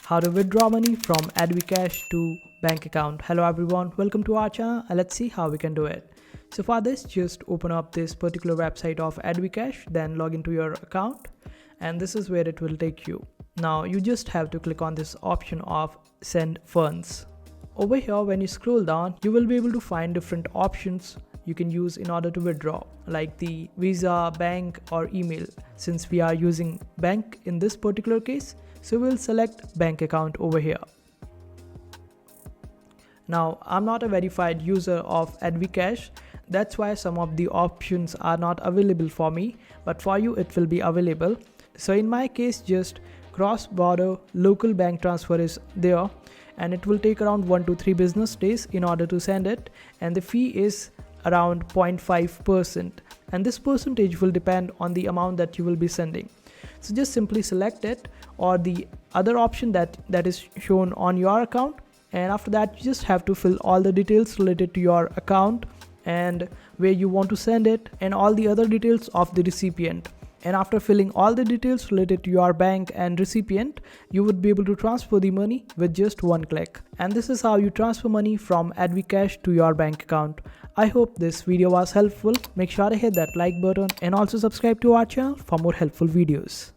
how to withdraw money from Advcash to bank account. Hello everyone, welcome to our channel and let's see how we can do it. So for this, just open up this particular website of Advcash, then log into your account and this is where it will take you. Now you just have to click on this option of send funds. Over here, when you scroll down, you will be able to find different options you can use in order to withdraw, like the Visa, bank or email. Since we are using bank in this particular case, so we'll select bank account over here. Now I'm not a verified user of Advcash, that's why some of the options are not available for me, but for you it will be available. So in my case, just cross-border local bank transfer is there and it will take around 1 to 3 business days in order to send it, and the fee is around 0.5%, and this percentage will depend on the amount that you will be sending. So just simply select it or the other option that is shown on your account, and after that you just have to fill all the details related to your account and where you want to send it and all the other details of the recipient. And after filling all the details related to your bank and recipient, you would be able to transfer the money with just one click. And this is how you transfer money from Advcash to your bank account. I hope this video was helpful. Make sure to hit that like button and also subscribe to our channel for more helpful videos.